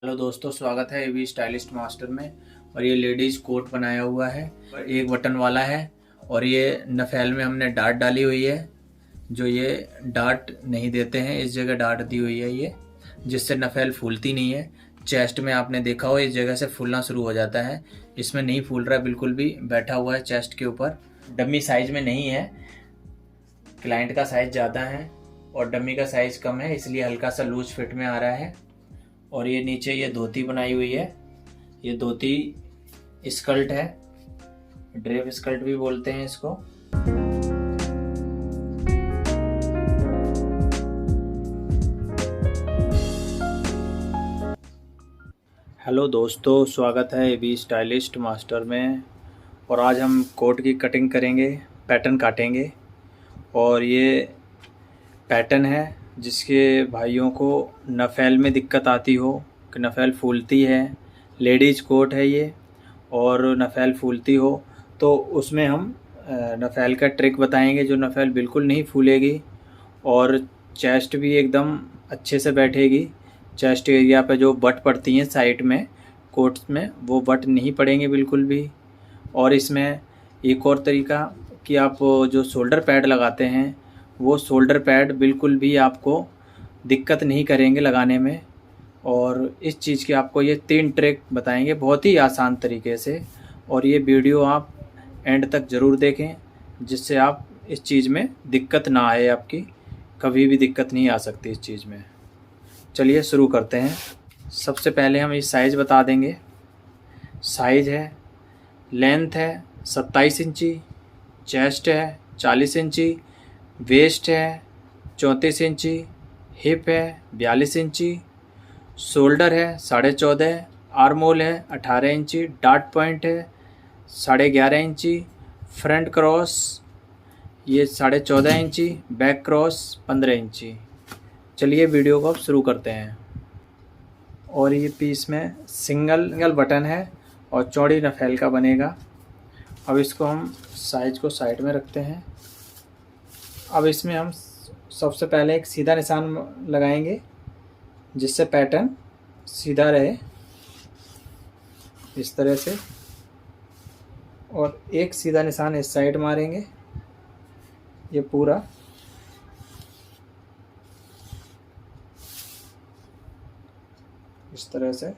Hello दोस्तों, स्वागत है एवी स्टाइलिस्ट मास्टर में। और ये लेडीज कोट बनाया हुआ है, एक बटन वाला है। और ये नफेल में हमने डार्ट डाली हुई है, जो ये डार्ट नहीं देते हैं, इस जगह डार्ट दी हुई है ये, जिससे नफेल फूलती नहीं है। चेस्ट में आपने देखा हो इस जगह से फूलना शुरू हो जाता है, इसमें नहीं फूल रहा है बिल्कुल भी, बैठा हुआ है चेस्ट के ऊपर। डमी साइज में नहीं है, क्लाइंट का साइज ज़्यादा है और डमी का साइज कम है, इसलिए हल्का सा लूज फिट में आ रहा है। और ये नीचे ये धोती बनाई हुई है, ये धोती स्कर्ट है, ड्रेप स्कर्ट भी बोलते हैं इसको। हेलो दोस्तों, स्वागत है एबी स्टाइलिस्ट मास्टर में। और आज हम कोट की कटिंग करेंगे, पैटर्न काटेंगे। और ये पैटर्न है जिसके भाइयों को नफेल में दिक्कत आती हो कि नफेल फूलती है, लेडीज़ कोट है ये, और नफेल फूलती हो तो उसमें हम नफेल का ट्रिक बताएंगे जो नफेल बिल्कुल नहीं फूलेगी और चेस्ट भी एकदम अच्छे से बैठेगी। चेस्ट एरिया पे जो बट पड़ती हैं साइड में कोट्स में, वो बट नहीं पड़ेंगे बिल्कुल भी। और इसमें एक और तरीका कि आप जो शोल्डर पैड लगाते हैं, वो शोल्डर पैड बिल्कुल भी आपको दिक्कत नहीं करेंगे लगाने में। और इस चीज़ की आपको ये 3 ट्रिक बताएंगे बहुत ही आसान तरीके से। और ये वीडियो आप एंड तक ज़रूर देखें, जिससे आप इस चीज़ में दिक्कत ना आए, आपकी कभी भी दिक्कत नहीं आ सकती इस चीज़ में। चलिए शुरू करते हैं। सबसे पहले हम इस साइज़ बता देंगे। साइज़ है, लेंथ है 27 इंची, चेस्ट है 40 इंची, वेस्ट है 34 इंची, हिप है 42 इंची, शोल्डर है 14.5, आर्मोल है 18 इंची, डार्ट पॉइंट है 11.5 इंची, फ्रंट क्रॉस ये 14.5 इंची, बैक क्रॉस 15 इंची। चलिए वीडियो को अब शुरू करते हैं। और ये पीस में सिंगल बटन है और चौड़ी नफेल का बनेगा। अब इसको हम साइज को साइड में रखते हैं। अब इसमें हम सबसे पहले एक सीधा निशान लगाएंगे, जिससे पैटर्न सीधा रहे, इस तरह से। और एक सीधा निशान इस साइड मारेंगे, ये पूरा। इस तरह से।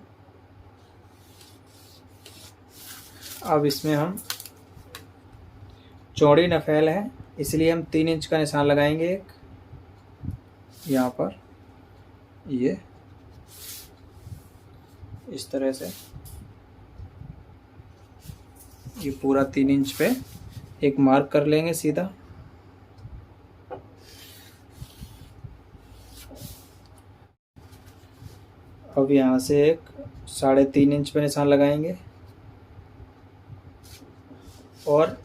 अब इसमें हम चौड़ी नफेल है, इसलिए हम 3 इंच का निशान लगाएंगे, एक यहाँ पर, ये इस तरह से। ये पूरा 3 इंच पे एक मार्क कर लेंगे सीधा। अब यहाँ से एक 3.5 इंच पे निशान लगाएंगे और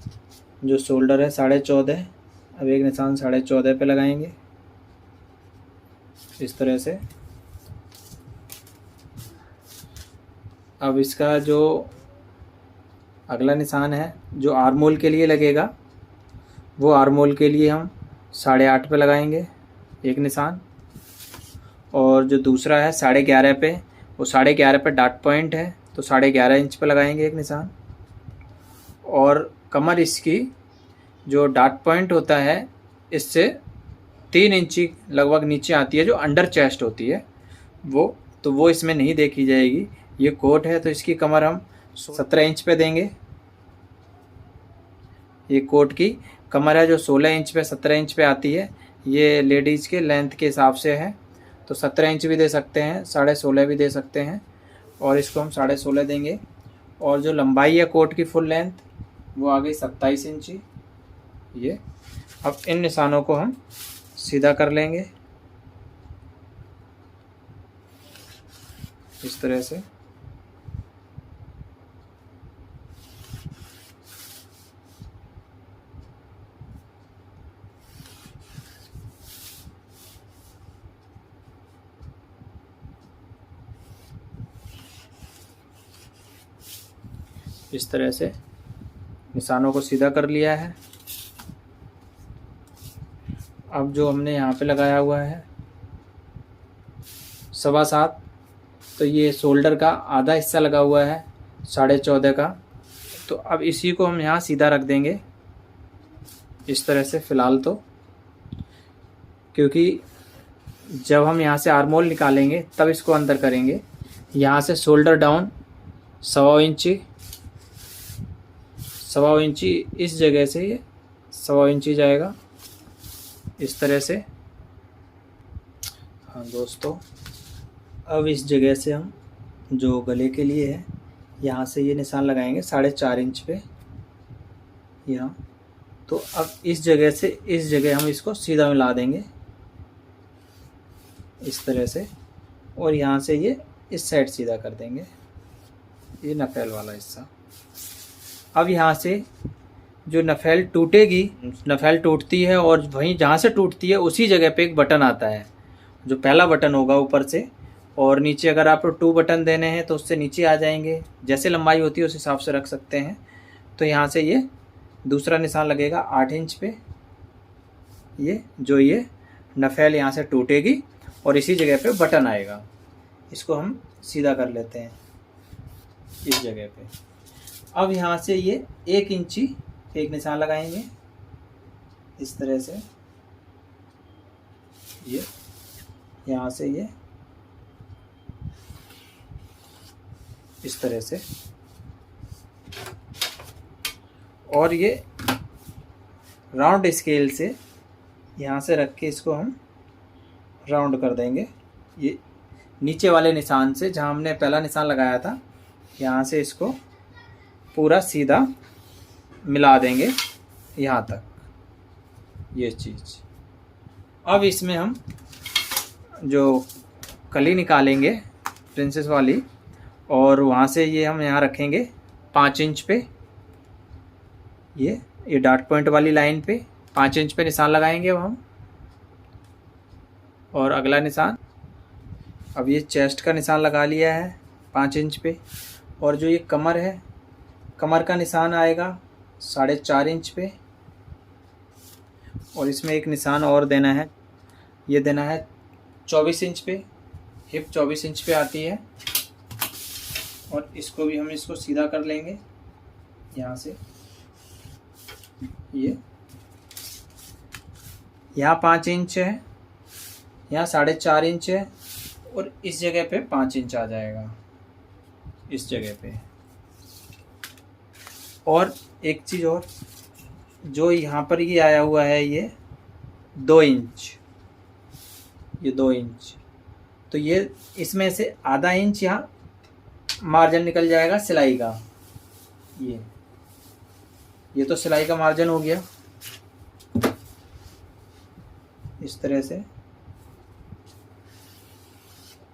जो शोल्डर है 14.5, अब एक निशान 14.5 पे लगाएंगे, इस तरह से। अब इसका जो अगला निशान है जो आर्मोल के लिए लगेगा, वो आर्मोल के लिए हम 8.5 पे लगाएंगे एक निशान। और जो दूसरा है 11.5 पे, वो 11.5 पे डार्ट पॉइंट है, तो 11.5 इंच पे लगाएंगे एक निशान। और कमर इसकी जो डार्ट पॉइंट होता है, इससे 3 इंची लगभग नीचे आती है, जो अंडर चेस्ट होती है वो इसमें नहीं देखी जाएगी। ये कोट है तो इसकी कमर हम 17 इंच पे देंगे। ये कोट की कमर है जो 16 इंच पे 17 इंच पे आती है, ये लेडीज़ के लेंथ के हिसाब से है, तो 17 इंच भी दे सकते हैं, 16.5 भी दे सकते हैं। और इसको हम 16.5 देंगे। और जो लंबाई है कोट की फुल लेंथ, वो आ गई 27 इंची, ये। अब इन निशानों को हम सीधा कर लेंगे, इस तरह से। इस तरह से निशानों को सीधा कर लिया है। अब जो हमने यहाँ पे लगाया हुआ है 7.25 तो ये शोल्डर का आधा हिस्सा लगा हुआ है 14.5 का। तो अब इसी को हम यहाँ सीधा रख देंगे इस तरह से फ़िलहाल तो, क्योंकि जब हम यहाँ से आर्मोल निकालेंगे तब इसको अंदर करेंगे। यहाँ से शोल्डर डाउन 1.25 इंची, 1.25 इंची इस जगह से, ये 1.25 इंची जाएगा इस तरह से। हाँ दोस्तों, अब इस जगह से हम जो गले के लिए है यहाँ से ये निशान लगाएंगे 4.5 इंच पे यहाँ। तो अब इस जगह से इस जगह हम इसको सीधा मिला देंगे इस तरह से, और यहाँ से ये इस साइड सीधा कर देंगे, ये नफेल वाला हिस्सा। अब यहाँ से जो नफेल टूटेगी, नफेल टूटती है और वहीं जहाँ से टूटती है उसी जगह पे एक बटन आता है, जो पहला बटन होगा ऊपर से, और नीचे अगर आप 2 बटन देने हैं तो उससे नीचे आ जाएंगे, जैसे लंबाई होती है उस हिसाब से रख सकते हैं। तो यहाँ से ये दूसरा निशान लगेगा 8 इंच पे, ये जो ये नफेल यहाँ से टूटेगी और इसी जगह पे बटन आएगा। इसको हम सीधा कर लेते हैं इस जगह पे। अब यहाँ से ये 1 इंची एक निशान लगाएंगे इस तरह से, ये यहाँ से ये इस तरह से, और ये राउंड स्केल से यहाँ से रख के इसको हम राउंड कर देंगे। ये नीचे वाले निशान से जहाँ हमने पहला निशान लगाया था, यहाँ से इसको पूरा सीधा मिला देंगे यहाँ तक, ये चीज़। अब इसमें हम जो कली निकालेंगे प्रिंसेस वाली, और वहाँ से ये हम यहाँ रखेंगे 5 इंच पे, ये डॉट पॉइंट वाली लाइन पे 5 इंच पे निशान लगाएंगे अब हम। और अगला निशान, अब ये चेस्ट का निशान लगा लिया है 5 इंच पे, और जो ये कमर है, कमर का निशान आएगा 4.5 इंच पे, और इसमें एक निशान और देना है, ये देना है 24 इंच पे, हिप 24 इंच पे आती है, और इसको भी हम इसको सीधा कर लेंगे यहाँ से। ये यहाँ 5 इंच है, यहाँ 4.5 इंच है, और इस जगह पे 5 इंच आ जाएगा इस जगह पे। और एक चीज़ और, जो यहाँ पर ये आया हुआ है ये 2 इंच, ये 2 इंच, तो ये इसमें से आधा इंच यहाँ मार्जिन निकल जाएगा सिलाई का। ये तो सिलाई का मार्जिन हो गया इस तरह से।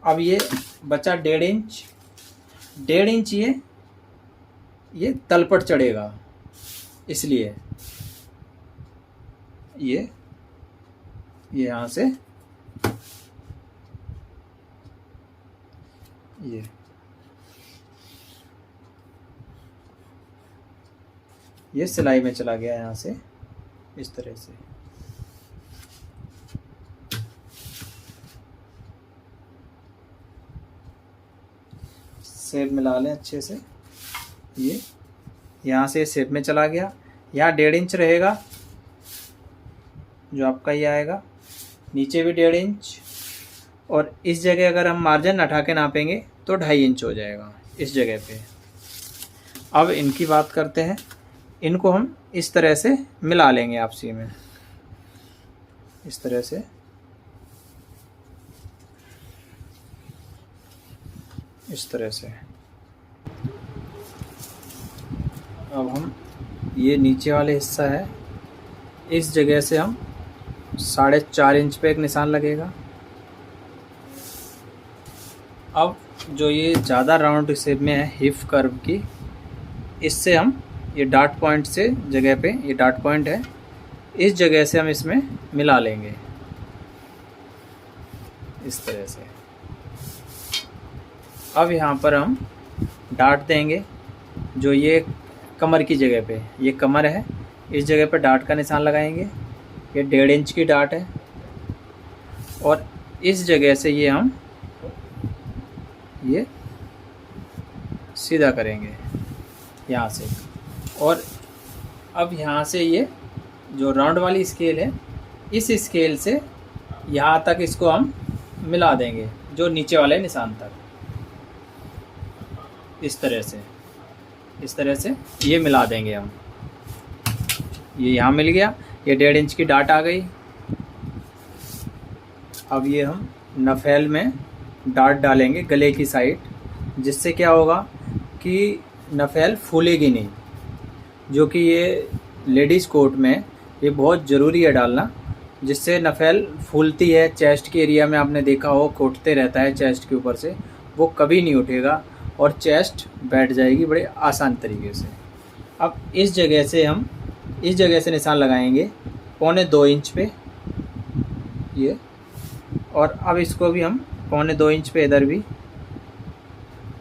अब ये बचा 1.5 इंच, 1.5 इंच ये तलपट चढ़ेगा, इसलिए ये यहाँ से ये सिलाई में चला गया यहाँ से इस तरह से। शेप मिला लें अच्छे से, ये यहाँ से शेप में चला गया। यहाँ 1.5 इंच रहेगा जो आपका ये आएगा, नीचे भी 1.5 इंच, और इस जगह अगर हम मार्जिन हटा के नापेंगे तो 2.5 इंच हो जाएगा इस जगह पे। अब इनकी बात करते हैं, इनको हम इस तरह से मिला लेंगे आपसी में, इस तरह से। इस तरह से अब हम ये नीचे वाले हिस्सा है, इस जगह से हम 4.5 इंच पे एक निशान लगेगा। अब जो ये ज़्यादा राउंड शेप में है हिप कर्व की, इससे हम ये डॉट पॉइंट से जगह पे, ये डॉट पॉइंट है, इस जगह से हम इसमें मिला लेंगे इस तरह से। अब यहाँ पर हम डॉट देंगे, जो ये कमर की जगह पे, ये कमर है, इस जगह पे डॉट का निशान लगाएंगे। ये 1.5 इंच की डॉट है, और इस जगह से ये हम ये सीधा करेंगे यहाँ से। और अब यहाँ से ये जो राउंड वाली स्केल है, इस स्केल से यहाँ तक इसको हम मिला देंगे, जो नीचे वाले निशान तक। इस तरह से ये मिला देंगे हम। ये यहाँ मिल गया, ये 1.5 इंच की डाट आ गई। अब ये हम नफेल में डाट डालेंगे गले की साइड, जिससे क्या होगा कि नफेल फूलेगी नहीं, जो कि ये लेडीज़ कोट में ये बहुत ज़रूरी है डालना, जिससे नफेल फूलती है। चेस्ट के एरिया में आपने देखा हो कोटते रहता है चेस्ट के ऊपर से, वो कभी नहीं उठेगा और चेस्ट बैठ जाएगी बड़े आसान तरीके से। अब इस जगह से निशान लगाएंगे 1.25 इंच पे ये, और अब इसको भी हम 1.25 इंच पे इधर भी,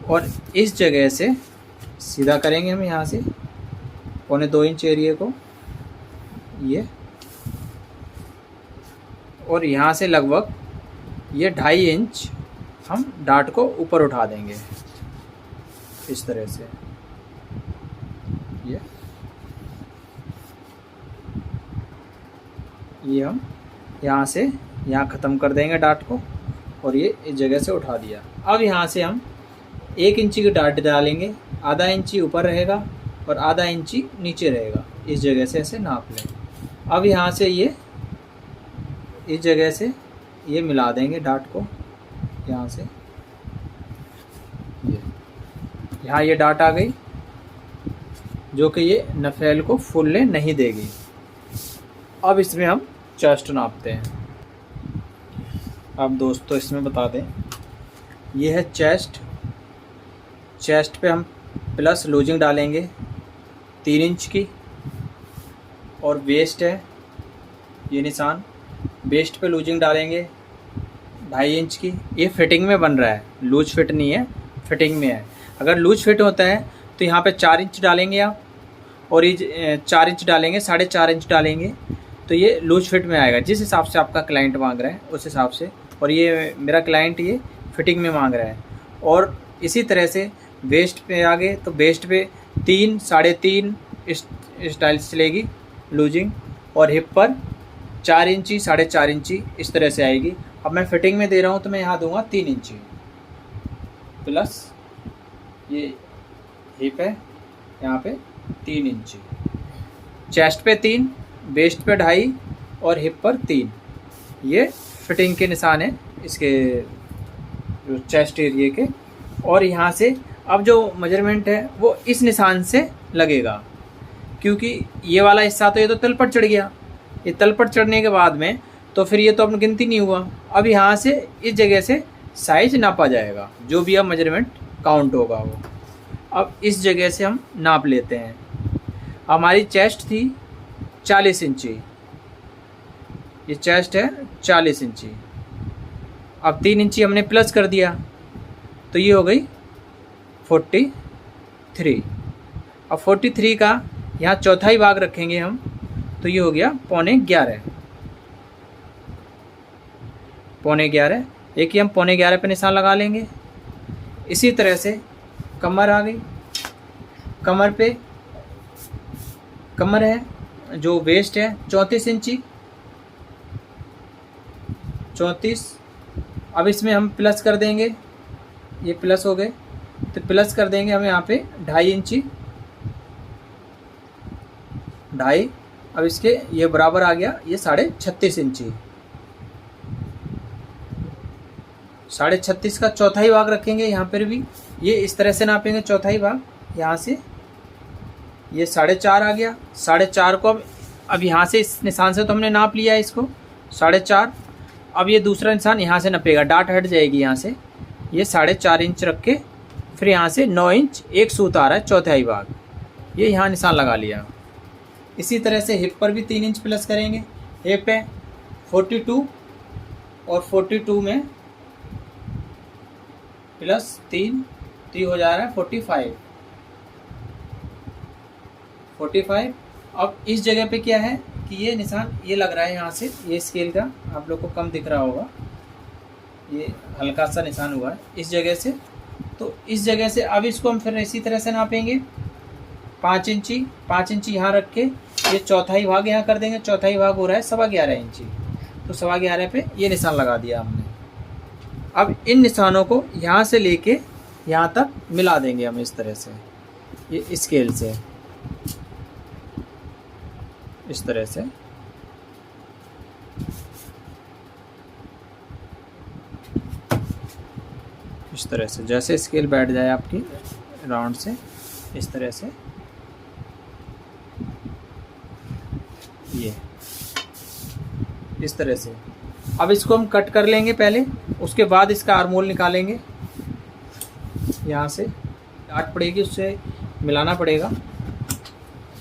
और इस जगह से सीधा करेंगे हम यहाँ से 1.25 इंच एरिया को ये, और यहाँ से लगभग ये 2.5 इंच हम डाट को ऊपर उठा देंगे इस तरह से। ये हम यहाँ से यहाँ ख़त्म कर देंगे डाट को, और ये इस जगह से उठा दिया। अब यहाँ से हम 1 इंची की डाट डालेंगे, आधा इंची ऊपर रहेगा और आधा इंची नीचे रहेगा। इस जगह से ऐसे नाप लें। अब यहाँ से ये इस जगह से ये मिला देंगे डाट को यहाँ से। यहाँ ये डाट आ गई, जो कि ये नफेल को फूलने नहीं देगी। अब इसमें हम चेस्ट नापते हैं। अब दोस्तों इसमें बता दें, ये है चेस्ट पे हम प्लस लूजिंग डालेंगे 3 इंच की, और वेस्ट है ये निशान, वेस्ट पे लूजिंग डालेंगे 2.5 इंच की। ये फिटिंग में बन रहा है, लूज फिट नहीं है, फिटिंग में है। अगर लूज फिट होता है तो यहाँ पे 4 इंच डालेंगे आप, और ये 4 इंच डालेंगे, 4.5 इंच डालेंगे, तो ये लूज फिट में आएगा, जिस हिसाब से आपका क्लाइंट मांग रहा है उस हिसाब से। और ये मेरा क्लाइंट ये फिटिंग में मांग रहा है। और इसी तरह से वेस्ट पे आ गए तो वेस्ट पे 3, 3.5 स्टाइल चलेगी लूजिंग, और हिप पर 4 इंची, 4.5 इंची इस तरह से आएगी। अब मैं फिटिंग में दे रहा हूँ तो मैं यहाँ दूंगा 3 इंची प्लस ये हिप है यहाँ पे 3 इंची, चेस्ट पे 3, वेस्ट पे 2.5 और हिप पर 3। ये फिटिंग के निशान है इसके जो चेस्ट एरिया के। और यहाँ से अब जो मेजरमेंट है वो इस निशान से लगेगा, क्योंकि ये वाला हिस्सा तो ये तो तल पर चढ़ गया। ये तल पर चढ़ने के बाद में तो फिर ये तो अपनी गिनती नहीं हुआ। अब यहाँ से इस जगह से साइज नापा जाएगा, जो भी अब मेजरमेंट काउंट होगा वो। अब इस जगह से हम नाप लेते हैं। हमारी चेस्ट थी 40 इंची, ये चेस्ट है 40 इंची। अब 3 इंची हमने प्लस कर दिया तो ये हो गई 43। अब 43 का यहाँ चौथाई भाग रखेंगे हम, तो ये हो गया 11.25। 11.25 एक ही हम 11.25 पे निशान लगा लेंगे। इसी तरह से कमर आ गई, कमर पे कमर है जो वेस्ट है 34 इंची, 34। अब इसमें हम प्लस कर देंगे, ये प्लस हो गए तो प्लस कर देंगे हम यहाँ पे 2.5 इंची, 2.5। अब इसके ये बराबर आ गया ये 36.5 इंची। 36.5 का चौथाई भाग रखेंगे यहाँ पर भी, ये इस तरह से नापेंगे चौथाई भाग। यहाँ से ये 4.5 आ गया। 4.5 को अब यहाँ से इस निशान से तो हमने नाप लिया है इसको 4.5। अब ये दूसरा निशान यहाँ से नपेगा, डाट हट जाएगी यहाँ से। ये 4.5 इंच रख के फिर यहाँ से 9 इंच एक सूत आ रहा है चौथाई भाग, ये यहाँ निशान लगा लिया। इसी तरह से हिप पर भी 3 इंच प्लस करेंगे। हिप है 42 और 42 में प्लस 3 तो ये हो जा रहा है 45। अब इस जगह पे क्या है कि ये निशान ये लग रहा है यहाँ से, ये स्केल का आप लोग को कम दिख रहा होगा, ये हल्का सा निशान हुआ है। इस जगह से तो इस जगह से अब इसको हम फिर इसी तरह से नापेंगे 5 इंची। 5 इंची यहाँ रख के ये चौथाई भाग यहाँ कर देंगे। चौथाई भाग हो रहा है 11.25 इंची, तो 11.25 पे ये निशान लगा दिया हमने। अब इन निशानों को यहाँ से लेके यहाँ तक मिला देंगे हम इस तरह से, ये स्केल से इस तरह से। इस तरह से जैसे स्केल बैठ जाए आपकी राउंड से, इस तरह से ये इस तरह से। अब इसको हम कट कर लेंगे पहले, उसके बाद इसका आर्मोल निकालेंगे। यहाँ से डाट पड़ेगी, उससे मिलाना पड़ेगा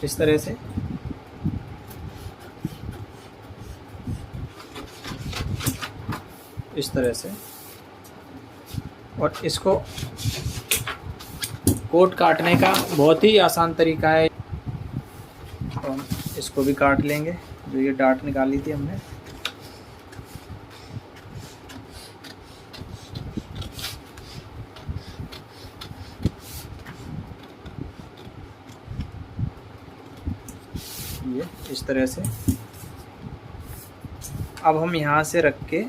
इस तरह से। इस तरह से। और इसको कोट काटने का बहुत ही आसान तरीका है। तो हम इसको भी काट लेंगे, जो ये डाट निकाली थी हमने। ये इस तरह से। अब हम यहाँ से रख के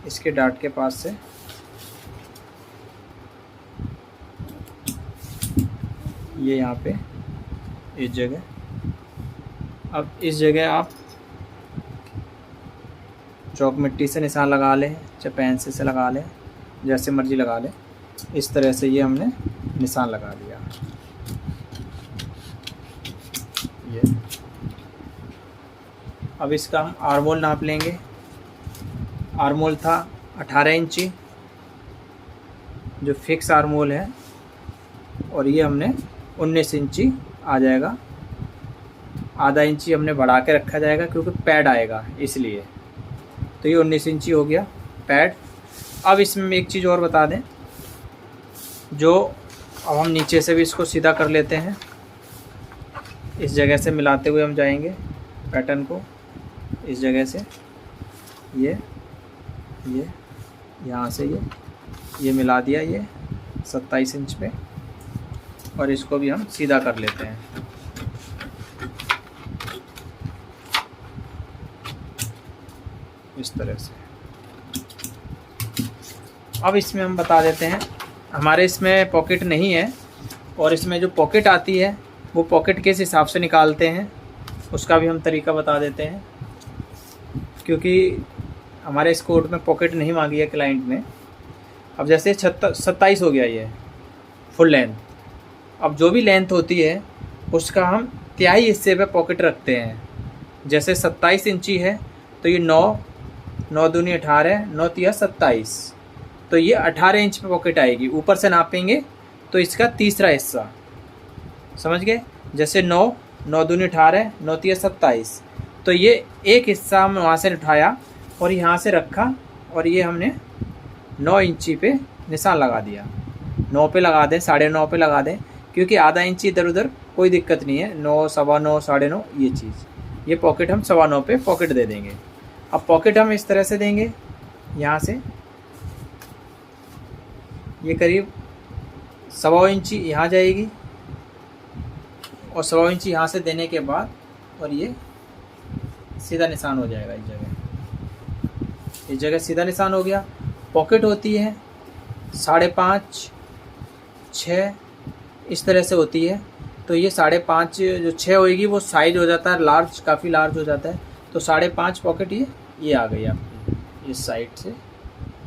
इसके डाट के पास से ये यहाँ पे इस जगह, अब इस जगह आप चौक मिट्टी से निशान लगा लें, चाहे पेंसिल से लगा लें, जैसे मर्जी लगा लें। इस तरह से ये हमने निशान लगा दिया। ये अब इसका हम आर्मोल नाप लेंगे। आर्मोल था 18 इंची जो फिक्स आर्मोल है, और ये हमने 19 इंची आ जाएगा। आधा इंची हमने बढ़ा के रखा जाएगा क्योंकि पैड आएगा इसलिए। तो ये 19 इंची हो गया पैड। अब इसमें एक चीज़ और बता दें, जो अब हम नीचे से भी इसको सीधा कर लेते हैं। इस जगह से मिलाते हुए हम जाएंगे पैटर्न को, इस जगह से ये यहाँ से ये मिला दिया ये 27 इंच पे, और इसको भी हम सीधा कर लेते हैं। इस तरह से। अब इसमें हम बता देते हैं, हमारे इसमें पॉकेट नहीं है, और इसमें जो पॉकेट आती है वो पॉकेट किस हिसाब से निकालते हैं उसका भी हम तरीका बता देते हैं। क्योंकि हमारे इस कोट में पॉकेट नहीं मांगी है क्लाइंट ने। अब जैसे 27 हो गया ये फुल लेंथ, अब जो भी लेंथ होती है उसका हम तिहाई हिस्से पे पॉकेट रखते हैं। जैसे 27 इंची है तो ये 9 दूनी 18, 9 तिया 27, तो ये 18 इंच पे पॉकेट आएगी। ऊपर से नापेंगे तो इसका तीसरा हिस्सा, समझ गए। जैसे 9 दूनी 18, 9 तिया 27, तो ये एक हिस्सा हम वहाँ से उठाया और यहाँ से रखा, और ये हमने 9 इंची पे निशान लगा दिया। 9 पे लगा दें, 9.5 पे लगा दें, क्योंकि आधा इंची इधर उधर कोई दिक्कत नहीं है। 9, 9.25, 9.5 ये चीज़, ये पॉकेट हम 9.25 पे पॉकेट दे देंगे। अब पॉकेट हम इस तरह से देंगे, यहाँ से ये करीब 1.25 इंची यहाँ जाएगी, और 1.25 इंची यहाँ से देने के बाद, और ये सीधा निशान हो जाएगा। इस जगह सीधा निशान हो गया। पॉकेट होती है 5.5, 6 इस तरह से होती है। तो ये 5.5 जो 6 होएगी वो साइज हो जाता है लार्ज, काफ़ी लार्ज हो जाता है। तो 5.5 पॉकेट ये आ गई आपकी, इस साइड से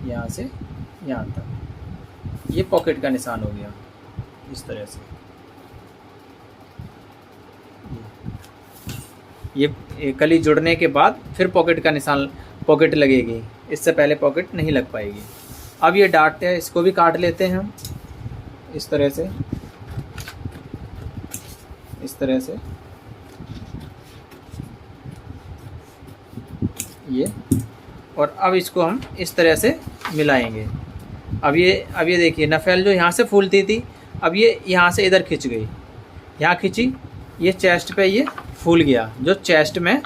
यहाँ से यहाँ तक, ये पॉकेट का निशान हो गया इस तरह से। ये कली जुड़ने के बाद फिर पॉकेट का निशान, पॉकेट लगेगी, इससे पहले पॉकेट नहीं लग पाएगी। अब ये डाट है, इसको भी काट लेते हैं हम इस तरह से, इस तरह से ये, और अब इसको हम इस तरह से मिलाएंगे। अब ये देखिए नफेल जो यहाँ से फूलती थी, अब ये यहाँ से इधर खिंच गई, यहाँ खिंची, ये चेस्ट पे ये फूल गया। जो चेस्ट में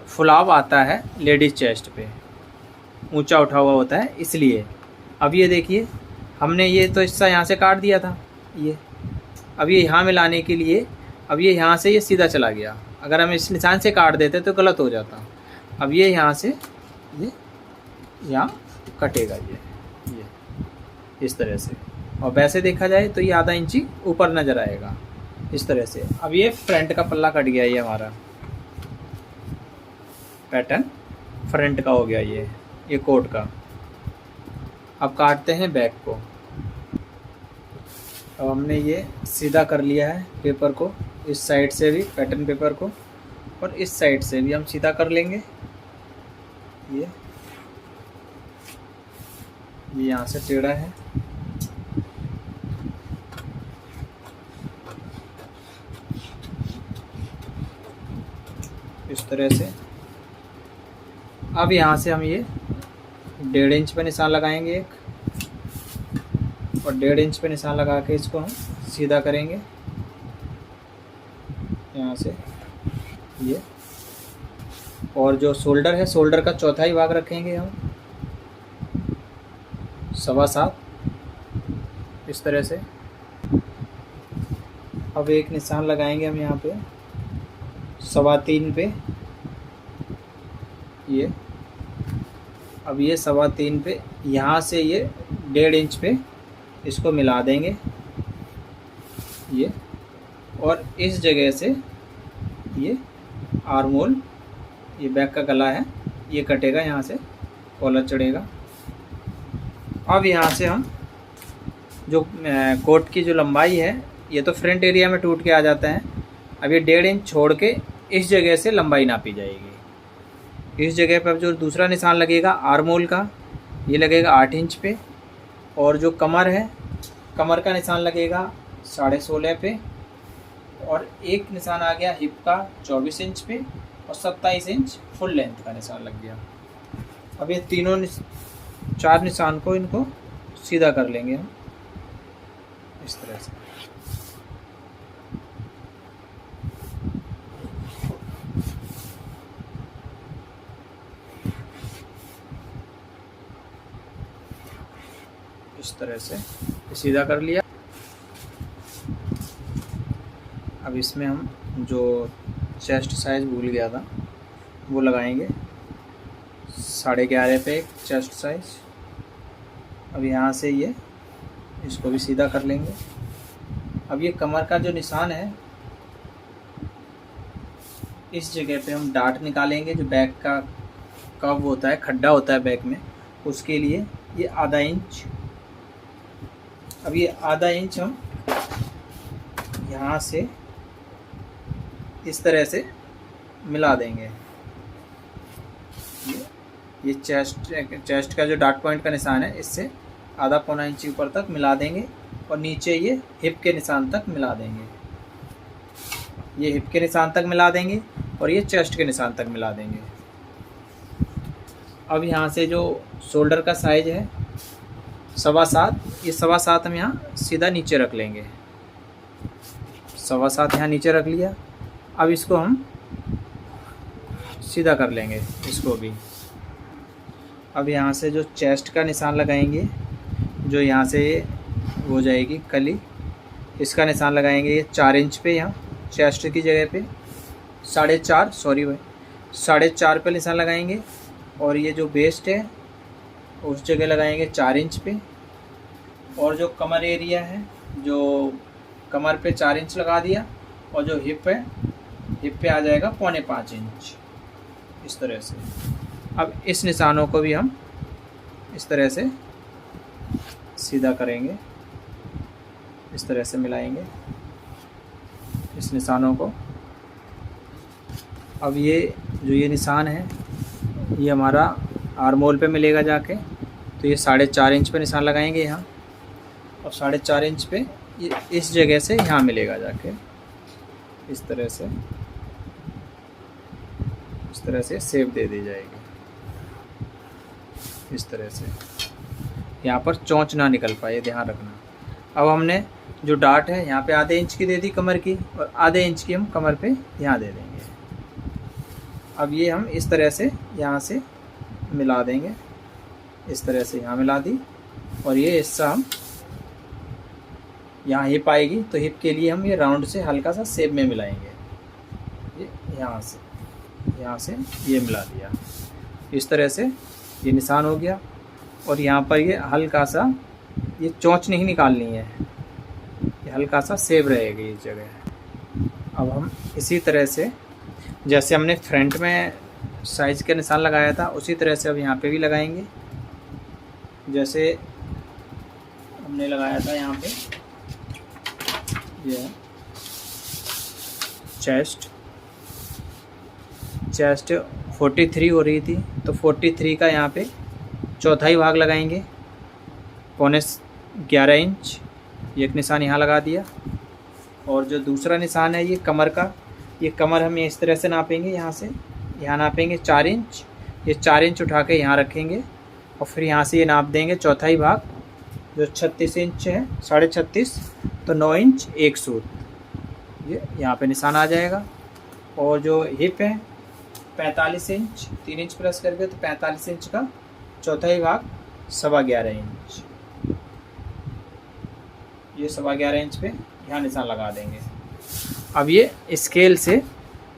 फुलाव आता है लेडीज चेस्ट पे ऊंचा उठा हुआ होता है, इसलिए। अब ये देखिए हमने ये तो हिस्सा यहाँ से काट दिया था ये। अब ये यहाँ मिलाने के लिए, अब ये यहाँ से ये सीधा चला गया। अगर हम इस निशान से काट देते तो गलत हो जाता। अब ये यहाँ से ये यहाँ कटेगा ये इस तरह से। और वैसे देखा जाए तो ये आधा इंची ऊपर नज़र आएगा इस तरह से। अब ये फ्रंट का पल्ला कट गया, ये हमारा पैटर्न फ्रंट का हो गया ये कोट का। अब काटते हैं बैक को। अब हमने ये सीधा कर लिया है पेपर को, इस साइड से भी पैटर्न पेपर को, और इस साइड से भी हम सीधा कर लेंगे। ये यहाँ से टेढ़ा है, इस तरह से। अब यहाँ से हम ये 1.5 इंच पे निशान लगाएंगे एक, और 1.5 इंच पे निशान लगा के इसको हम सीधा करेंगे यहाँ से ये। और जो शोल्डर है, शोल्डर का चौथाई भाग रखेंगे हम 7.25 इस तरह से। अब एक निशान लगाएंगे हम यहाँ पे 3.25 पे ये। अब ये 3.25 पे यहाँ से ये 1.5 इंच पे इसको मिला देंगे ये। और इस जगह से ये आर्म होल, ये बैक का गला है, ये कटेगा, यहाँ से कॉलर चढ़ेगा। अब यहाँ से हम जो कोट की जो लंबाई है, ये तो फ्रंट एरिया में टूट के आ जाता है। अब ये 1.5 इंच छोड़ के इस जगह से लंबाई नापी जाएगी। इस जगह पर जो दूसरा निशान लगेगा आर्म होल का, ये लगेगा 8 इंच पे। और जो कमर है, कमर का निशान लगेगा 16.5 पे। और एक निशान आ गया हिप का 24 इंच पे, और 27 इंच फुल लेंथ का निशान लग गया। अब ये तीनों 4 निशान को इनको सीधा कर लेंगे हम इस तरह से। इस तरह से सीधा कर लिया। अब इसमें हम जो चेस्ट साइज भूल गया था वो लगाएंगे 11.5 पे एक चेस्ट साइज। अब यहाँ से ये इसको भी सीधा कर लेंगे। अब ये कमर का जो निशान है, इस जगह पे हम डार्ट निकालेंगे। जो बैक का कव होता है, खड्डा होता है बैक में, उसके लिए ये आधा इंच। अब ये आधा इंच हम यहाँ से इस तरह से मिला देंगे। ये चेस्ट का जो डॉट पॉइंट का निशान है, इससे आधा पौना इंच ऊपर तक मिला देंगे। और नीचे ये हिप के निशान तक मिला देंगे। ये हिप के निशान तक मिला देंगे और ये चेस्ट के निशान तक मिला देंगे। अब यहाँ से जो शोल्डर का साइज है 7.25, ये 7.25 हम यहाँ सीधा नीचे रख लेंगे। 7.25 यहाँ नीचे रख लिया। अब इसको हम सीधा कर लेंगे इसको भी। अब यहाँ से जो चेस्ट का निशान लगाएंगे, जो यहाँ से हो जाएगी कली, इसका निशान लगाएंगे ये 4 इंच पे, यहाँ चेस्ट की जगह पे 4.5 पे निशान लगाएंगे। और ये जो वेस्ट है उस जगह लगाएंगे 4 इंच पे। और जो कमर एरिया है, जो कमर पे 4 इंच लगा दिया। और जो हिप है, हिप पे आ जाएगा 4.25 इंच इस तरह से। अब इस निशानों को भी हम इस तरह से सीधा करेंगे, इस तरह से मिलाएंगे इस निशानों को। अब ये जो ये निशान है, ये हमारा आर्म होल पे मिलेगा जाके। तो ये 4.5 इंच पे निशान लगाएंगे यहाँ, और 4.5 इंच पे ये इस जगह से यहाँ मिलेगा जाके इस तरह से शेप दे दी जाएगी इस तरह से। यहाँ पर चोंच ना निकल पाए, ध्यान रखना। अब हमने जो डार्ट है यहाँ पे आधे इंच की दे दी कमर की, और आधे इंच की हम कमर पे यहाँ दे देंगे। अब ये हम इस तरह से यहाँ से मिला देंगे, इस तरह से यहाँ मिला दी। और ये हिस्सा हम यहाँ हिप आएगी तो हिप के लिए हम ये राउंड से हल्का सा शेप में मिलाएंगे। ये यहाँ से ये मिला दिया, इस तरह से ये निशान हो गया। और यहाँ पर ये हल्का सा, ये चोंच नहीं निकालनी है, ये हल्का सा शेप रहेगी इस जगह। अब हम इसी तरह से जैसे हमने फ्रंट में साइज का निशान लगाया था उसी तरह से अब यहाँ पे भी लगाएंगे। जैसे हमने लगाया था यहाँ पे, ये चेस्ट 43 हो रही थी तो 43 का यहाँ पे चौथाई भाग लगाएंगे, 11.25 इंच। एक निशान यहाँ लगा दिया। और जो दूसरा निशान है ये कमर का, ये कमर हम इस तरह से नापेंगे, यहाँ से यहाँ नापेंगे 4 इंच। ये 4 इंच उठा के यहाँ रखेंगे और फिर यहाँ से ये नाप देंगे चौथाई भाग जो 36 इंच है, 36.5, तो 9 इंच 1 सूत, ये यहाँ पे निशान आ जाएगा। और जो हिप है 45 इंच, 3 इंच प्लस करके तो 45 इंच का चौथाई भाग 11.25 इंच, ये 11.25 इंच पे यहाँ निशान लगा देंगे। अब ये स्केल से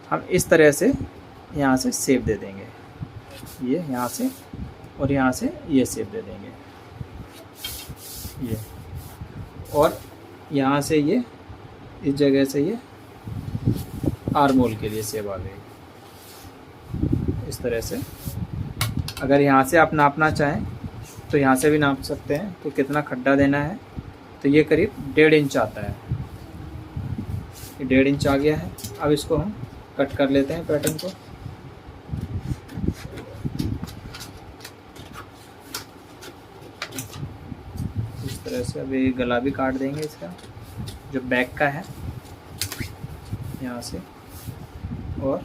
हम इस तरह से यहाँ से शेप दे देंगे, ये यहाँ से और यहाँ से ये शेप दे देंगे ये, और यहाँ से ये इस जगह से ये आर्म होल के लिए शेप आ गई इस तरह से। अगर यहाँ से आप नापना चाहें तो यहाँ से भी नाप सकते हैं कि कितना खड्डा देना है, तो ये करीब 1.5 इंच आता है, ये 1.5 इंच आ गया है। अब इसको हम कट कर लेते हैं पैटर्न को। इस तरह से अभी गला भी काट देंगे इसका, जो बैक का है यहाँ से, और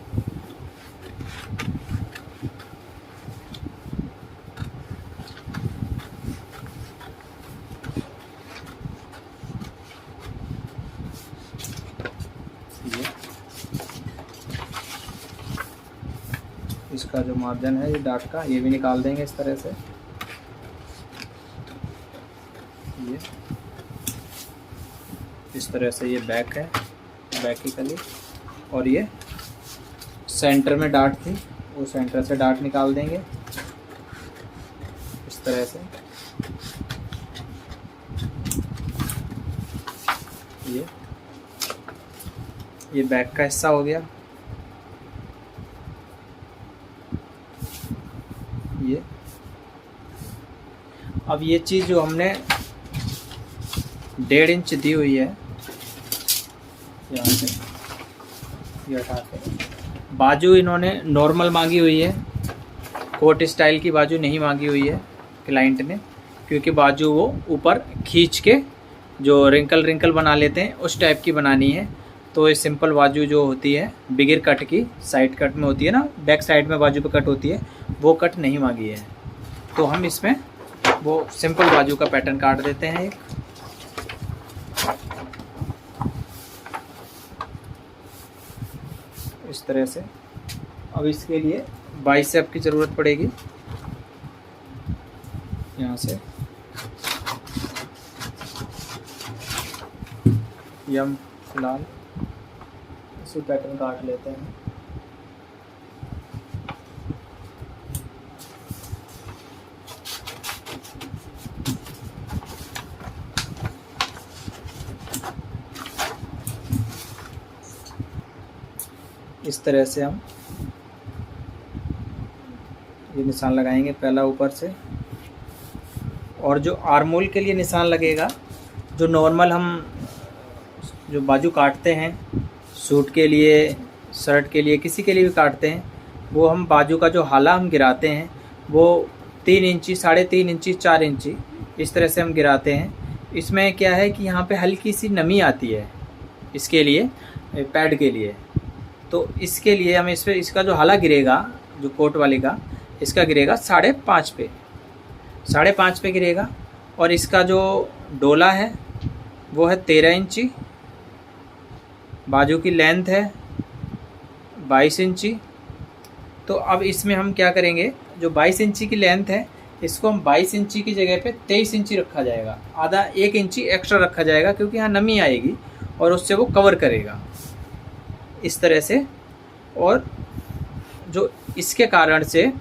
इसका जो मार्जिन है ये डार्ट का, ये भी निकाल देंगे इस तरह से। ये इस तरह से ये बैक है, बैक की कली, और ये सेंटर में डार्ट थी, वो सेंटर से डार्ट निकाल देंगे इस तरह से। ये बैक का हिस्सा हो गया। ये अब ये चीज़ जो हमने 1.5 इंच दी हुई है यहाँ से, ये हटा के, बाजू इन्होंने नॉर्मल मांगी हुई है, कोट स्टाइल की बाजू नहीं मांगी हुई है क्लाइंट ने, क्योंकि बाजू वो ऊपर खींच के जो रिंकल बना लेते हैं उस टाइप की बनानी है। तो ये सिंपल बाजू जो होती है बिगिर कट की, साइड कट में होती है ना, बैक साइड में बाजू पे कट होती है, वो कट नहीं मांगी है। तो हम इसमें वो सिंपल बाजू का पैटर्न काट देते हैं एक। इस तरह से। अब इसके लिए बाइसेप की ज़रूरत पड़ेगी, यहाँ से ये हम फिलहाल इसी पैटर्न काट लेते हैं। इस तरह से हम ये निशान लगाएंगे पहला ऊपर से, और जो आर्म होल के लिए निशान लगेगा, जो नॉर्मल हम जो बाजू काटते हैं सूट के लिए, शर्ट के लिए, किसी के लिए भी काटते हैं, वो हम बाजू का जो हाला हम गिराते हैं वो 3 इंची, 3.5 इंची, 4 इंची इस तरह से हम गिराते हैं। इसमें क्या है कि यहाँ पे हल्की सी नमी आती है इसके लिए, पैड के लिए। तो इसके लिए हम इस पर इसका जो हाला गिरेगा, जो कोट वाले का, इसका गिरेगा 5.5 पे, 5.5 पे गिरेगा। और इसका जो डोला है वो है 13 इंची, बाजू की लेंथ है 22 इंची। तो अब इसमें हम क्या करेंगे, जो 22 इंची की लेंथ है इसको हम 22 इंची की जगह पे 23 इंची रखा जाएगा, आधा 1 इंची एक्स्ट्रा रखा जाएगा, क्योंकि यहाँ नमी आएगी और उससे वो कवर करेगा इस तरह से। और जो इसके कारण से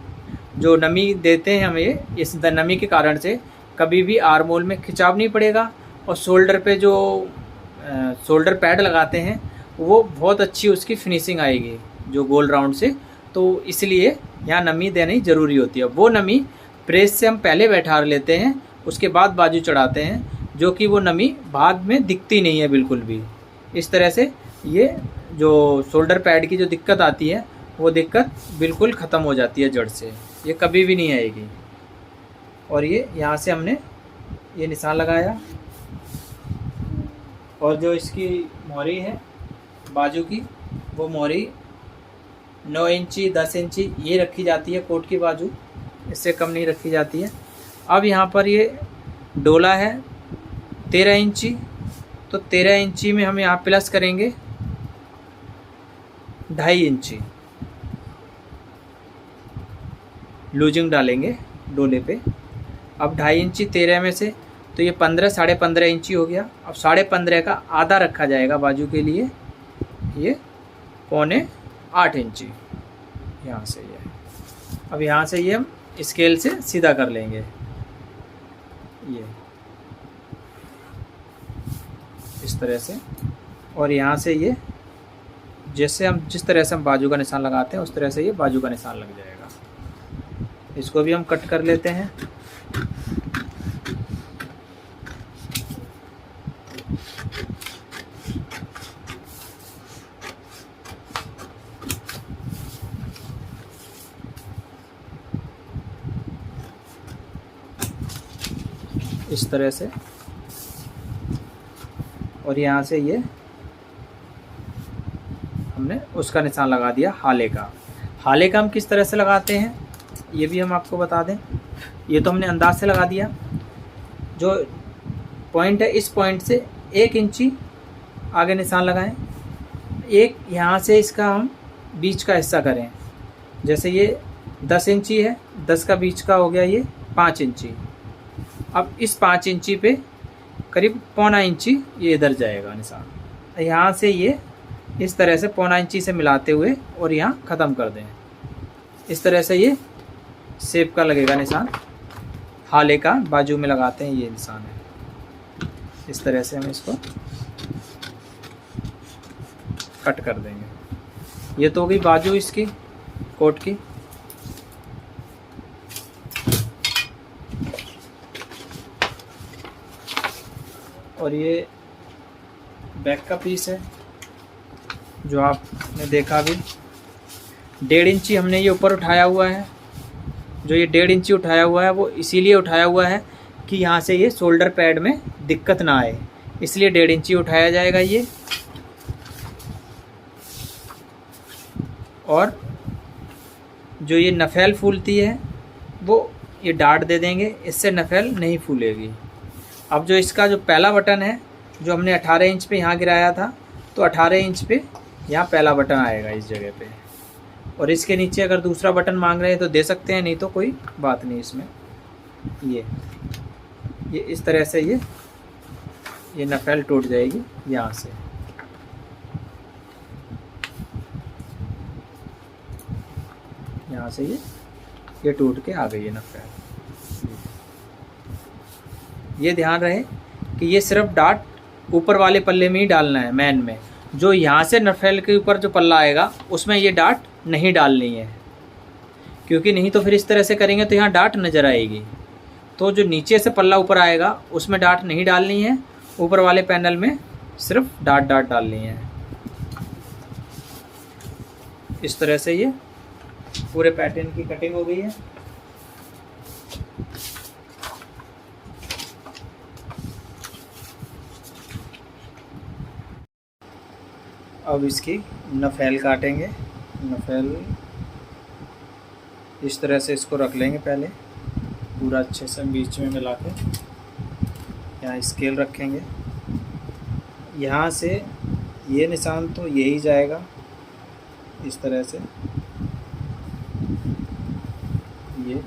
जो नमी देते हैं हमें, इस नमी के कारण से कभी भी आर्मोल में खिंचाव नहीं पड़ेगा, और शोल्डर पे जो शोल्डर पैड लगाते हैं वो बहुत अच्छी उसकी फिनिशिंग आएगी जो गोल राउंड से। तो इसलिए यहाँ नमी देनी ज़रूरी होती है। वो नमी प्रेस से हम पहले बैठा लेते हैं, उसके बाद बाजू चढ़ाते हैं, जो कि वो नमी बाद में दिखती नहीं है बिल्कुल भी। इस तरह से ये जो शोल्डर पैड की जो दिक्कत आती है वो दिक्कत बिल्कुल ख़त्म हो जाती है जड़ से, ये कभी भी नहीं आएगी। और ये यहाँ से हमने ये निशान लगाया, और जो इसकी मोहरी है बाजू की, वो मोहरी 9 इंची 10 इंची ये रखी जाती है कोट की बाजू, इससे कम नहीं रखी जाती है। अब यहाँ पर ये डोला है 13 इंची, तो 13 इंची में हम यहाँ प्लस करेंगे 2.5 इंची लूजिंग डालेंगे डोले पे। अब 2.5 इंची 13 में से, तो ये 15 साढ़े 15 इंची हो गया। अब साढ़े 15 का आधा रखा जाएगा बाजू के लिए, ये 7.25 इंची यहाँ से ये। अब यहाँ से ये हम स्केल से सीधा कर लेंगे ये इस तरह से। और यहाँ से ये जैसे हम जिस तरह से हम बाजू का निशान लगाते हैं उस तरह से ये बाजू का निशान लग जाएगा। इसको भी हम कट कर लेते हैं। इस तरह से। और यहाँ से ये हमने उसका निशान लगा दिया हाले का। हाले का हम किस तरह से लगाते हैं ये भी हम आपको बता दें। ये तो हमने अंदाज से लगा दिया। जो पॉइंट है इस पॉइंट से 1 इंची आगे निशान लगाएं। एक यहाँ से इसका हम बीच का हिस्सा करें। जैसे ये 10 इंची है, 10 का बीच का हो गया ये 5 इंची। अब इस 5 इंची पे करीब 1.25 इंची ये इधर जाएगा निशान। यहाँ से ये इस तरह से 1.25 इंची से मिलाते हुए और यहाँ ख़त्म कर दें। इस तरह से ये शेप का लगेगा निशान। हाले का बाजू में लगाते हैं ये निशान है। इस तरह से हम इसको कट कर देंगे। ये तो हो गई बाजू इसकी कोट की। और ये बैक का पीस है जो आपने देखा अभी। 1.5 इंची हमने ये ऊपर उठाया हुआ है। जो ये 1.5 इंची उठाया हुआ है वो इसीलिए उठाया हुआ है कि यहाँ से ये शोल्डर पैड में दिक्कत ना आए, इसलिए 1.5 इंची उठाया जाएगा ये। और जो ये नफेल फूलती है वो ये डाट दे देंगे, इससे नफेल नहीं फूलेगी। अब जो इसका जो पहला बटन है जो हमने 18 इंच पे यहाँ गिराया था, तो 18 इंच पे यहाँ पहला बटन आएगा इस जगह पे। और इसके नीचे अगर दूसरा बटन मांग रहे हैं तो दे सकते हैं, नहीं तो कोई बात नहीं इसमें। ये इस तरह से ये नफेल टूट जाएगी यहाँ से। यहाँ से ये टूट के आ गई है नफेल। ये ध्यान रहे कि ये सिर्फ डाट ऊपर वाले पल्ले में ही डालना है, मैन में। जो यहाँ से नफेल के ऊपर जो पल्ला आएगा उसमें ये डाट नहीं डालनी है, क्योंकि नहीं तो फिर इस तरह से करेंगे तो यहाँ डाट नज़र आएगी। तो जो नीचे से पल्ला ऊपर आएगा उसमें डाट नहीं डालनी है, ऊपर वाले पैनल में सिर्फ डाट डालनी है। इस तरह से ये पूरे पैटर्न की कटिंग हो गई है। अब इसकी नफेल काटेंगे। नफेल इस तरह से इसको रख लेंगे पहले पूरा अच्छे से बीच में मिला के। यहाँ स्केल रखेंगे। यहाँ से ये निशान तो यही जाएगा इस तरह से। ये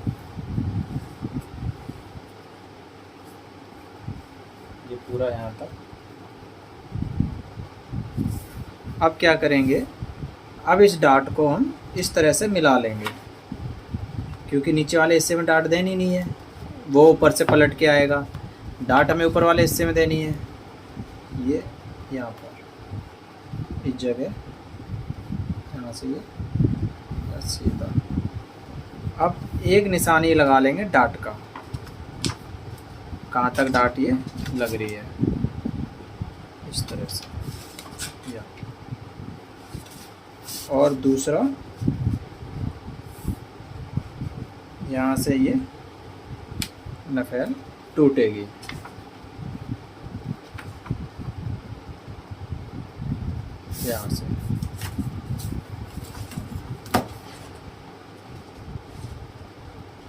अब क्या करेंगे, अब इस डाट को हम इस तरह से मिला लेंगे, क्योंकि नीचे वाले हिस्से में डाट देनी नहीं है, वो ऊपर से पलट के आएगा। डाट हमें ऊपर वाले हिस्से में देनी है, ये यहाँ पर इस जगह, यहाँ से ये सीधा। अब एक निशानी लगा लेंगे डाट का, कहाँ तक डाट ये लग रही है, इस तरह से या। और दूसरा यहाँ से ये नफेल टूटेगी, यहाँ से।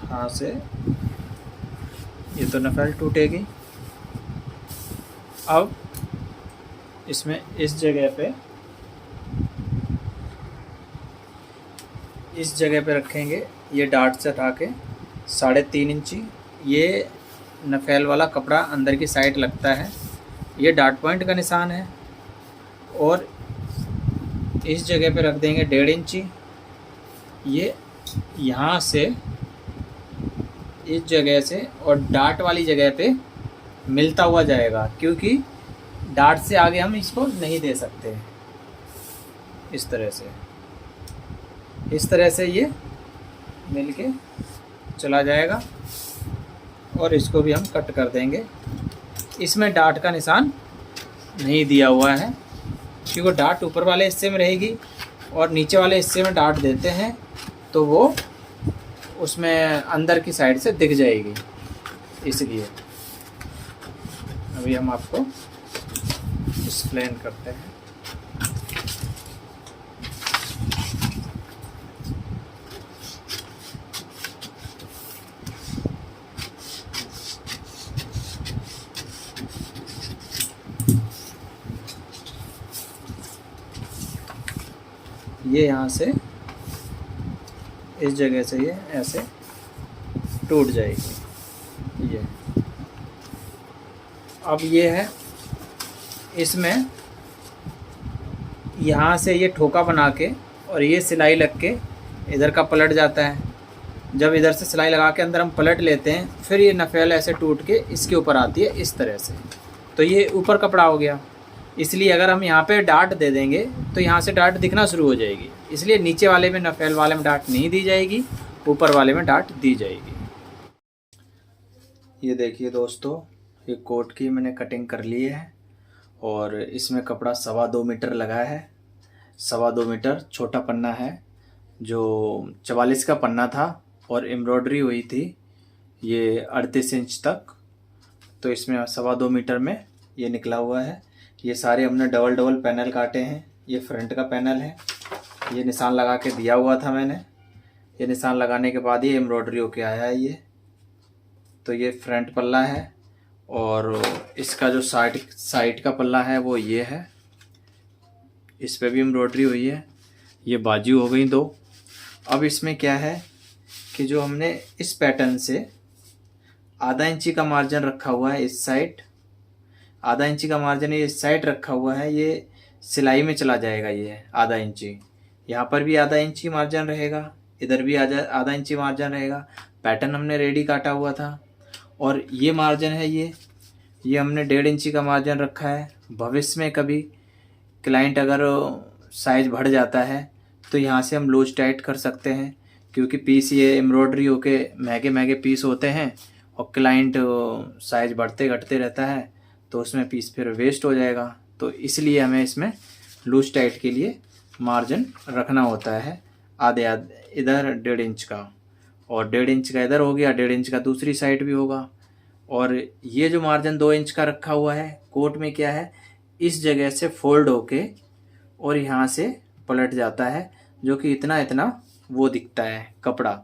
यहाँ से ये तो नफेल टूटेगी। अब इसमें इस जगह पे रखेंगे, ये डाट से हटा के 3.5 इंची ये नफेल वाला कपड़ा अंदर की साइड लगता है, ये डाट पॉइंट का निशान है। और इस जगह पे रख देंगे 1.5 इंची, ये यहाँ से इस जगह से और डाट वाली जगह पे मिलता हुआ जाएगा, क्योंकि डाट से आगे हम इसको नहीं दे सकते। इस तरह से ये मिल के चला जाएगा और इसको भी हम कट कर देंगे। इसमें डाट का निशान नहीं दिया हुआ है, क्योंकि डाट ऊपर वाले हिस्से में रहेगी और नीचे वाले हिस्से में डाट देते हैं तो वो उसमें अंदर की साइड से दिख जाएगी, इसलिए। अभी हम आपको एक्सप्लेन करते हैं। ये यहाँ से इस जगह से ये ऐसे टूट जाएगी, ये। अब ये है, इसमें यहाँ से ये ठोका बना के और ये सिलाई लग के इधर का पलट जाता है। जब इधर से सिलाई लगा के अंदर हम पलट लेते हैं, फिर ये नफेल ऐसे टूट के इसके ऊपर आती है इस तरह से, तो ये ऊपर कपड़ा हो गया। इसलिए अगर हम यहाँ पे डाट दे देंगे तो यहाँ से डाट दिखना शुरू हो जाएगी, इसलिए नीचे वाले में नफेल वाले में डाट नहीं दी जाएगी, ऊपर वाले में डाट दी जाएगी। ये देखिए दोस्तों, ये कोट की मैंने कटिंग कर ली है और इसमें कपड़ा 2.25 मीटर लगा है। 2.25 मीटर छोटा पन्ना है, जो 44 का पन्ना था और एम्ब्रॉयडरी हुई थी ये 38 इंच तक, तो इसमें 2.25 मीटर में ये निकला हुआ है। ये सारे हमने डबल पैनल काटे हैं। ये फ्रंट का पैनल है, ये निशान लगा के दिया हुआ था मैंने। ये निशान लगाने के बाद ही एम्ब्रॉयडरी होके आया है ये। तो ये फ्रंट पल्ला है और इसका जो साइड का पल्ला है वो ये है, इस पे भी एम्ब्रॉयडरी हुई है। ये बाजू हो गई 2। अब इसमें क्या है कि जो हमने इस पैटर्न से आधा इंची का मार्जिन रखा हुआ है, इस साइड आधा इंची का मार्जिन इस साइड रखा हुआ है, ये सिलाई में चला जाएगा। ये आधा इंची यहाँ पर भी आधा इंची मार्जिन रहेगा, इधर भी आधा इंची मार्जिन रहेगा। पैटर्न हमने रेडी काटा हुआ था और ये मार्जिन है, ये हमने 1.5 इंची का मार्जिन रखा है। भविष्य में कभी क्लाइंट अगर साइज बढ़ जाता है तो यहाँ से हम लूज टाइट कर सकते हैं, क्योंकि पीस ये एम्ब्रॉयडरी होके महंगे पीस होते हैं और क्लाइंट साइज बढ़ते घटते रहता है तो उसमें पीस फिर वेस्ट हो जाएगा। तो इसलिए हमें इसमें लूज टाइट के लिए मार्जिन रखना होता है आधे इधर 1.5 इंच का और 1.5 इंच का इधर हो गया, 1.5 इंच का दूसरी साइड भी होगा। और ये जो मार्जिन 2 इंच का रखा हुआ है कोट में क्या है, इस जगह से फोल्ड होके और यहाँ से पलट जाता है, जो कि इतना वो दिखता है कपड़ा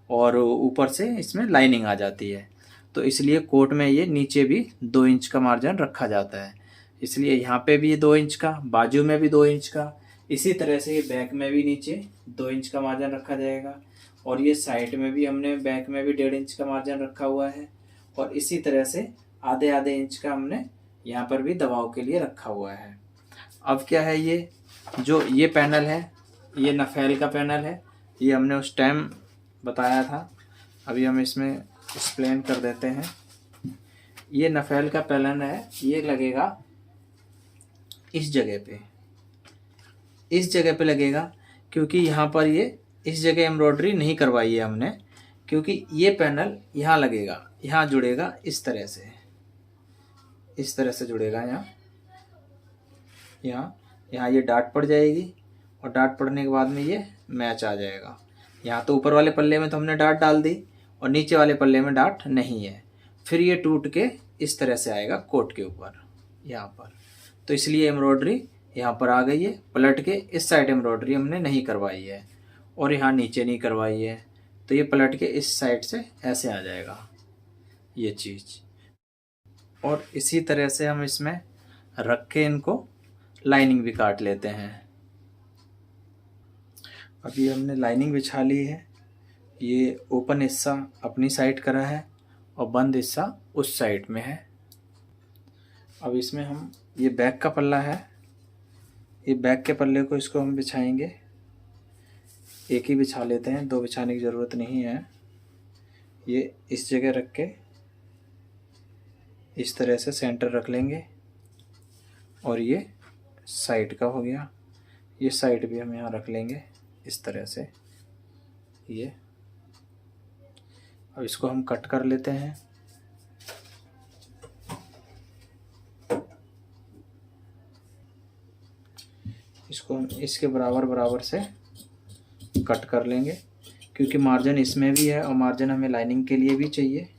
और ऊपर से इसमें लाइनिंग आ जाती है। तो इसलिए कोट में ये नीचे भी 2 इंच का मार्जिन रखा जाता है। इसलिए यहाँ पे भी 2 इंच का, बाजू में भी 2 इंच का, इसी तरह से ये बैक में भी नीचे 2 इंच का मार्जिन रखा जाएगा और ये साइड में भी हमने बैक में भी 1.5 इंच का मार्जिन रखा हुआ है और इसी तरह से आधे इंच का हमने यहाँ पर भी दबाव के लिए रखा हुआ है। अब क्या है, ये जो ये पैनल है, ये नफेल का पैनल है, ये हमने उस टाइम बताया था। अभी हम इसमें एक्सप्लेन कर देते हैं। ये नफेल का पैनल है, ये लगेगा इस जगह पे, इस जगह पे लगेगा, क्योंकि यहाँ पर ये इस जगह एम्ब्रॉयडरी नहीं करवाई है हमने, क्योंकि ये पैनल यहाँ लगेगा, यहाँ जुड़ेगा इस तरह से, इस तरह से जुड़ेगा यहाँ, यहाँ ये डाट पड़ जाएगी और डाट पड़ने के बाद में ये मैच आ जाएगा। यहाँ तो ऊपर वाले पल्ले में तो हमने डाट डाल दी और नीचे वाले पल्ले में डाट नहीं है, फिर ये टूट के इस तरह से आएगा कोट के ऊपर यहाँ पर। तो इसलिए एम्ब्रॉयडरी यहाँ पर आ गई है, पलट के इस साइड एम्ब्रॉयडरी हमने नहीं करवाई है और यहाँ नीचे नहीं करवाई है, तो ये पलट के इस साइड से ऐसे आ जाएगा ये चीज़। और इसी तरह से हम इसमें रख के इनको लाइनिंग भी काट लेते हैं। अभी हमने लाइनिंग बिछा ली है, ये ओपन हिस्सा अपनी साइड करा है और बंद हिस्सा उस साइड में है। अब इसमें हम ये बैक का पल्ला है, ये बैक के पल्ले को इसको हम बिछाएंगे, एक ही बिछा लेते हैं, दो बिछाने की ज़रूरत नहीं है। ये इस जगह रख के इस तरह से सेंटर रख लेंगे और ये साइड का हो गया, ये साइड भी हम यहाँ रख लेंगे इस तरह से ये। अब इसको हम कट कर लेते हैं। इसको हम इसके बराबर बराबर से कट कर लेंगे, क्योंकि मार्जिन इसमें भी है और मार्जिन हमें लाइनिंग के लिए भी चाहिए।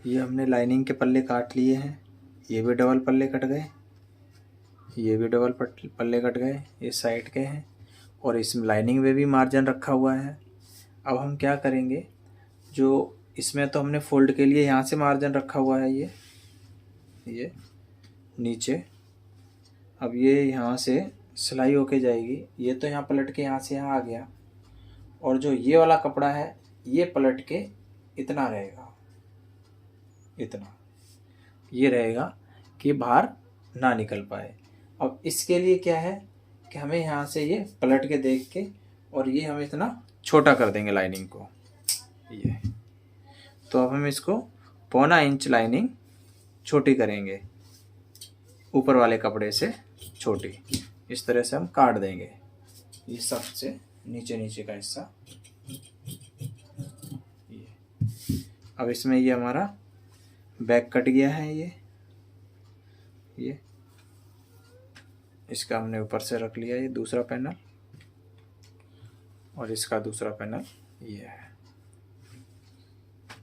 ये हमने लाइनिंग के पल्ले काट लिए हैं, ये भी डबल पल्ले कट गए, ये भी डबल पल्ले कट गए, ये साइड के हैं और इस लाइनिंग में भी मार्जिन रखा हुआ है। अब हम क्या करेंगे, जो इसमें तो हमने फोल्ड के लिए यहाँ से मार्जिन रखा हुआ है ये नीचे, अब ये यहाँ से सिलाई होके जाएगी, ये तो यहाँ पलट के यहाँ से यहाँ आ गया और जो ये वाला कपड़ा है ये पलट के इतना रहेगा, इतना ये रहेगा कि बाहर ना निकल पाए। अब इसके लिए क्या है कि हमें यहाँ से ये पलट के देख के और ये हम इतना छोटा कर देंगे लाइनिंग को ये। तो अब हम इसको 1.25 इंच लाइनिंग छोटी करेंगे, ऊपर वाले कपड़े से छोटी, इस तरह से हम काट देंगे ये सबसे नीचे नीचे का हिस्सा ये। अब इसमें ये हमारा बैक कट गया है ये इसका हमने ऊपर से रख लिया ये दूसरा पैनल और इसका दूसरा पैनल ये है,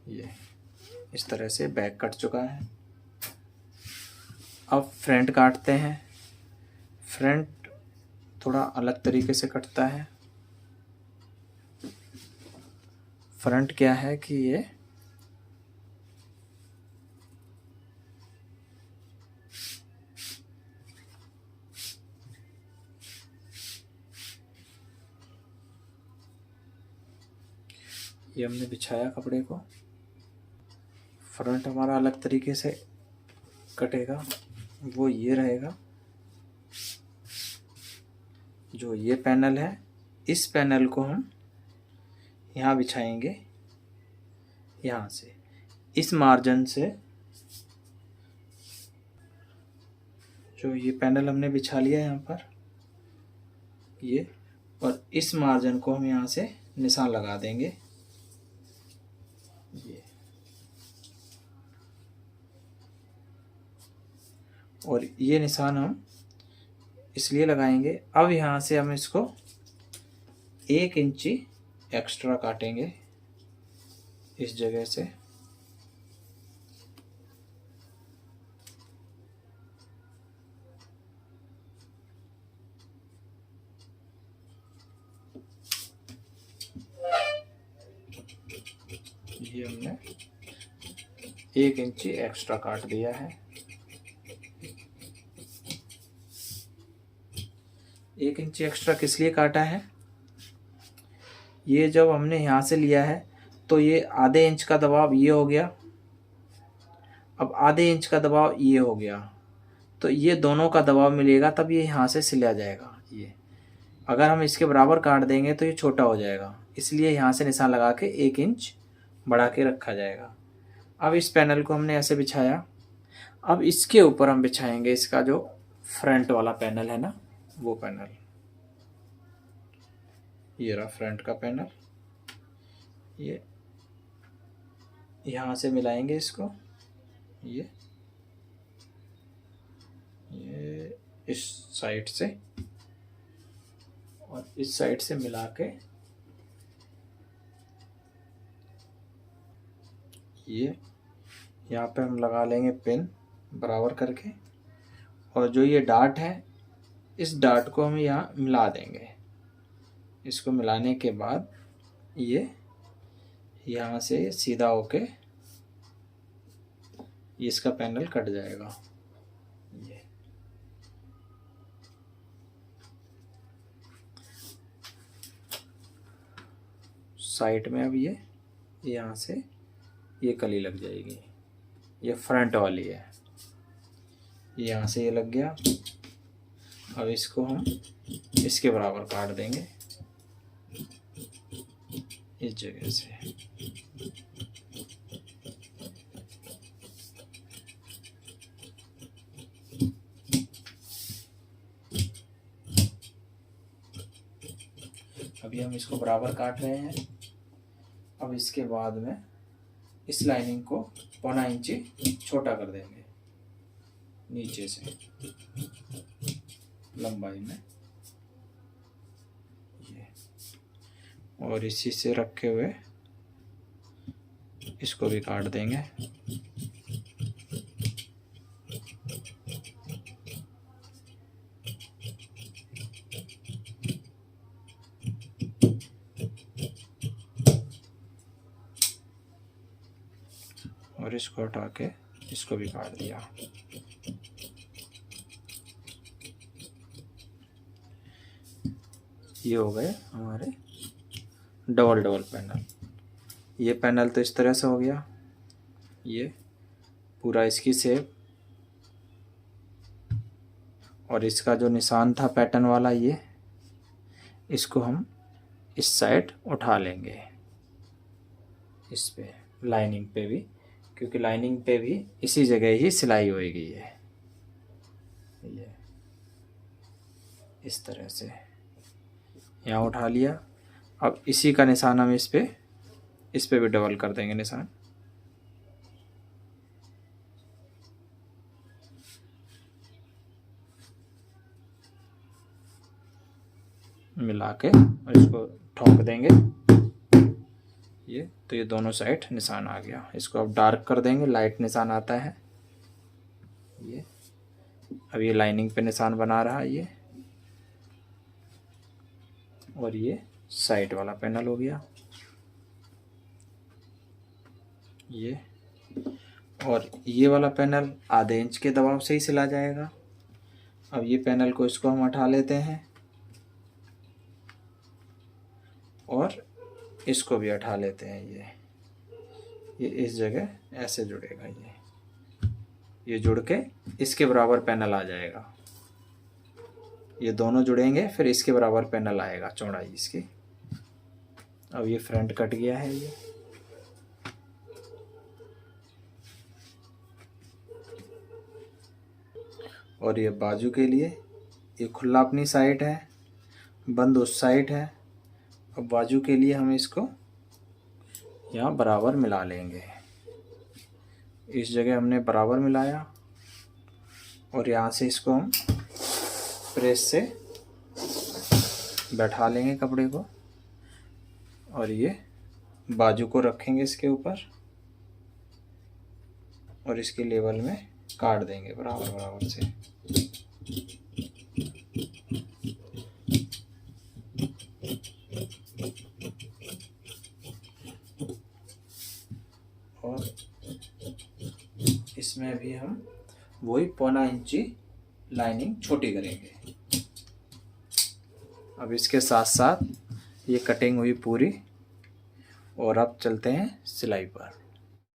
ये इस तरह से बैक कट चुका है। अब फ्रंट काटते हैं। फ्रंट थोड़ा अलग तरीके से कटता है। फ्रंट क्या है कि ये हमने बिछाया कपड़े को, फ्रंट हमारा अलग तरीके से कटेगा, वो ये रहेगा। जो ये पैनल है इस पैनल को हम यहाँ बिछाएंगे, यहाँ से इस मार्जिन से जो ये पैनल हमने बिछा लिया यहाँ पर ये, और इस मार्जिन को हम यहाँ से निशान लगा देंगे ये, और ये निशान हम इसलिए लगाएंगे। अब यहाँ से हम इसको 1 इंची एक्स्ट्रा काटेंगे इस जगह से, ये हमने 1 इंची एक्स्ट्रा काट दिया है। 1 इंची एक्स्ट्रा किस लिए काटा है, ये जब हमने यहाँ से लिया है तो ये आधे इंच का दबाव ये हो गया, अब आधे इंच का दबाव ये हो गया, तो ये दोनों का दबाव मिलेगा तब ये यहाँ से सिला जाएगा। ये अगर हम इसके बराबर काट देंगे तो ये छोटा हो जाएगा, इसलिए यहाँ से निशान लगा के 1 इंच बढ़ा के रखा जाएगा। अब इस पैनल को हमने ऐसे बिछाया, अब इसके ऊपर हम बिछाएंगे इसका जो फ्रंट वाला पैनल है ना, वो पैनल। ये रहा फ्रंट का पैनल, ये यहाँ से मिलाएंगे इसको, ये इस साइड से और इस साइड से मिला के ये यहाँ पे हम लगा लेंगे पिन बराबर करके, और जो ये डाट है इस डाट को हम यहाँ मिला देंगे। इसको मिलाने के बाद ये यहाँ से सीधा होके इसका पैनल कट जाएगा। ये साइड में अब ये यहाँ से ये कली लग जाएगी, ये फ्रंट वाली है, यहाँ से ये लग गया। अब इसको हम इसके बराबर काट देंगे इस जगह से। अभी हम इसको बराबर काट रहे हैं। अब इसके बाद में इस लाइनिंग को 1.25 इंच छोटा कर देंगे नीचे से लंबाई में, ये, और इसी से रखे हुए इसको भी काट देंगे। और इसको हटा के इसको भी काट दिया। ये हो गए हमारे डबल पैनल। ये पैनल तो इस तरह से हो गया, ये पूरा इसकी शेप, और इसका जो निशान था पैटर्न वाला ये, इसको हम इस साइड उठा लेंगे, इस पे लाइनिंग पे भी, क्योंकि लाइनिंग पे भी इसी जगह ही सिलाई होएगी। ये इस तरह से यहाँ उठा लिया। अब इसी का निशान हम इस पे भी डबल कर देंगे निशान, मिला के और इसको ठोक देंगे। ये तो ये दोनों साइड निशान आ गया। इसको अब डार्क कर देंगे, लाइट निशान आता है ये। अब ये लाइनिंग पे निशान बना रहा है ये, और ये साइड वाला पैनल हो गया ये। और ये वाला पैनल आधे इंच के दबाव से ही सिला जाएगा। अब ये पैनल को इसको हम हटा लेते हैं और इसको भी हटा लेते हैं। ये इस जगह ऐसे जुड़ेगा, ये जुड़ के इसके बराबर पैनल आ जाएगा। ये दोनों जुड़ेंगे फिर इसके बराबर पैनल आएगा चौड़ाई इसकी। अब ये फ्रंट कट गया है ये। और ये बाजू के लिए, ये खुला अपनी साइड है, बंद उस साइड है। अब बाजू के लिए हम इसको यहाँ बराबर मिला लेंगे। इस जगह हमने बराबर मिलाया और यहाँ से इसको हम प्रेस से बैठा लेंगे कपड़े को, और ये बाजू को रखेंगे इसके ऊपर और इसके लेवल में काट देंगे बराबर बराबर से। और इसमें भी हम वही 1.25 इंची लाइनिंग छोटी करेंगे। अब इसके साथ साथ ये कटिंग हुई पूरी और अब चलते हैं सिलाई पर।